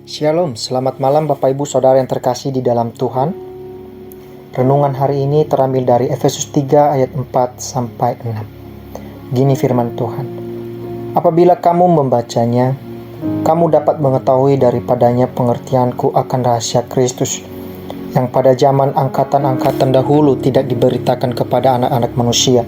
Shalom, selamat malam Bapak Ibu Saudara yang terkasih di dalam Tuhan. Renungan hari ini terambil dari Efesus 3 ayat 4-6. Gini firman Tuhan. Apabila kamu membacanya, kamu dapat mengetahui daripadanya pengertianku akan rahasia Kristus, yang pada zaman angkatan-angkatan dahulu tidak diberitakan kepada anak-anak manusia,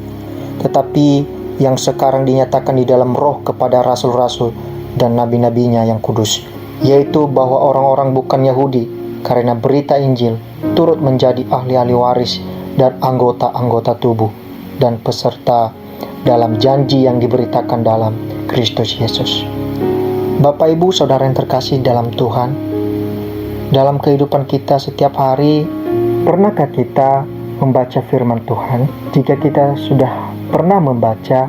tetapi yang sekarang dinyatakan di dalam roh kepada rasul-rasul dan nabi-nabinya yang kudus, yaitu bahwa orang-orang bukan Yahudi karena berita Injil turut menjadi ahli-ahli waris dan anggota-anggota tubuh dan peserta dalam janji yang diberitakan dalam Kristus Yesus. Bapak Ibu Saudara yang terkasih dalam Tuhan, dalam kehidupan kita setiap hari, pernahkah kita membaca firman Tuhan? Jika kita sudah pernah membaca,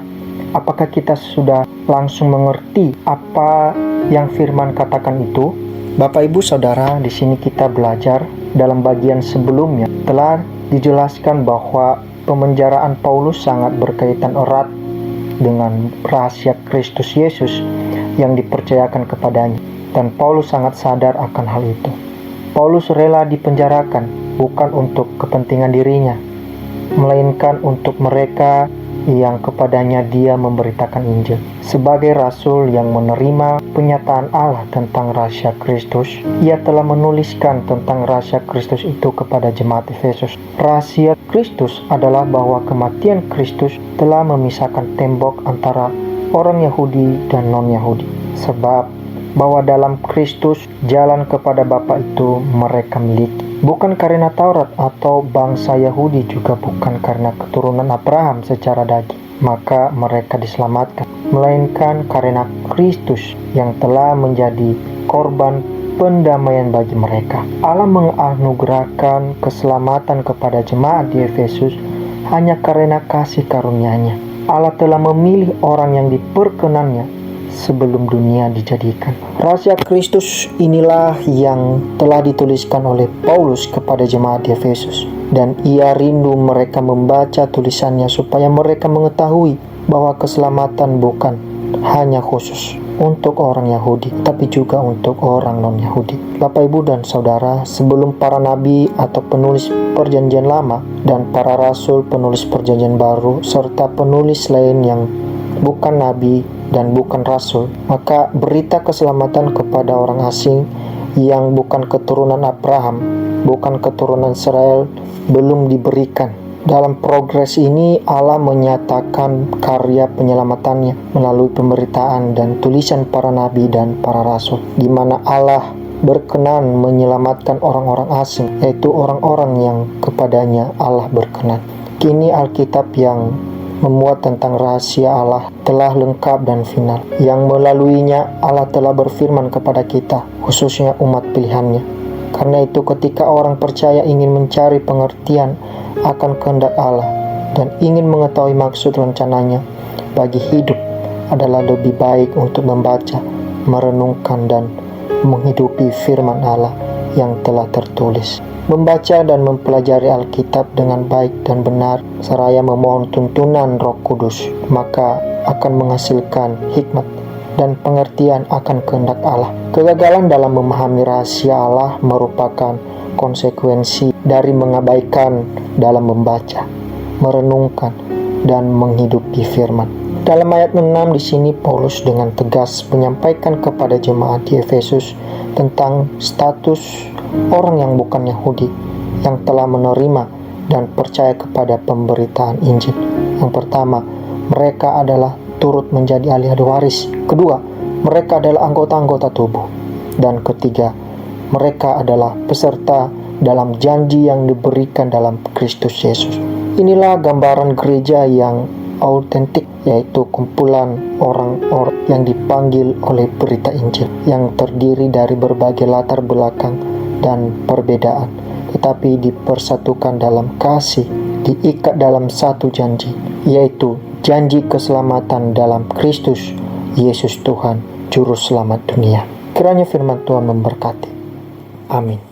apakah kita sudah langsung mengerti apa yang firman katakan itu? Bapak Ibu Saudara, di sini kita belajar dalam bagian sebelumnya telah dijelaskan bahwa pemenjaraan Paulus sangat berkaitan erat dengan rahasia Kristus Yesus yang dipercayakan kepadanya, dan Paulus sangat sadar akan hal itu. Paulus rela dipenjarakan bukan untuk kepentingan dirinya, melainkan untuk mereka yang kepadanya dia memberitakan Injil. Sebagai rasul yang menerima penyataan Allah tentang rahasia Kristus, ia telah menuliskan tentang rahasia Kristus itu kepada jemaat Efesus. Rahasia Kristus adalah bahwa kematian Kristus telah memisahkan tembok antara orang Yahudi dan non-Yahudi, sebab bahwa dalam Kristus jalan kepada Bapa itu mereka miliki. Bukan karena Taurat atau bangsa Yahudi, juga bukan karena keturunan Abraham secara daging, maka mereka diselamatkan, melainkan karena Kristus yang telah menjadi korban pendamaian bagi mereka. Allah menganugerahkan keselamatan kepada jemaat di Efesus hanya karena kasih karunia-Nya. Allah telah memilih orang yang diperkenannya sebelum dunia dijadikan. Rahasia Kristus inilah yang telah dituliskan oleh Paulus kepada jemaat di Efesus, dan ia rindu mereka membaca tulisannya supaya mereka mengetahui bahwa keselamatan bukan hanya khusus untuk orang Yahudi, tapi juga untuk orang non-Yahudi. Bapak Ibu dan Saudara, sebelum para nabi atau penulis perjanjian lama dan para rasul penulis perjanjian baru serta penulis lain yang bukan nabi dan bukan rasul, maka berita keselamatan kepada orang asing yang bukan keturunan Abraham, bukan keturunan Israel belum diberikan. Dalam progres ini Allah menyatakan karya penyelamatannya melalui pemberitaan dan tulisan para nabi dan para rasul, di mana Allah berkenan menyelamatkan orang-orang asing, yaitu orang-orang yang kepadanya Allah berkenan. Kini Alkitab yang memuat tentang rahasia Allah telah lengkap dan final, yang melaluinya Allah telah berfirman kepada kita, khususnya umat pilihannya. Karena itu ketika orang percaya ingin mencari pengertian akan kehendak Allah dan ingin mengetahui maksud rencananya bagi hidup, adalah lebih baik untuk membaca, merenungkan dan menghidupi firman Allah yang telah tertulis. Membaca dan mempelajari Alkitab dengan baik dan benar seraya memohon tuntunan Roh Kudus, maka akan menghasilkan hikmat dan pengertian akan kehendak Allah. Kegagalan dalam memahami rahasia Allah merupakan konsekuensi dari mengabaikan dalam membaca, merenungkan dan menghidupi firman. Dalam ayat 6 di sini Paulus dengan tegas menyampaikan kepada jemaat di Efesus tentang status orang yang bukan Yahudi yang telah menerima dan percaya kepada pemberitaan Injil. Yang pertama, mereka adalah turut menjadi ahli-ahli waris. Kedua, mereka adalah anggota-anggota tubuh. Dan ketiga, mereka adalah peserta dalam janji yang diberikan dalam Kristus Yesus. Inilah gambaran gereja yang autentik, yaitu kumpulan orang-orang yang dipanggil oleh berita Injil, yang terdiri dari berbagai latar belakang dan perbedaan, tetapi dipersatukan dalam kasih, diikat dalam satu janji, yaitu janji keselamatan dalam Kristus Yesus Tuhan, Juru Selamat dunia. Kiranya firman Tuhan memberkati. Amin.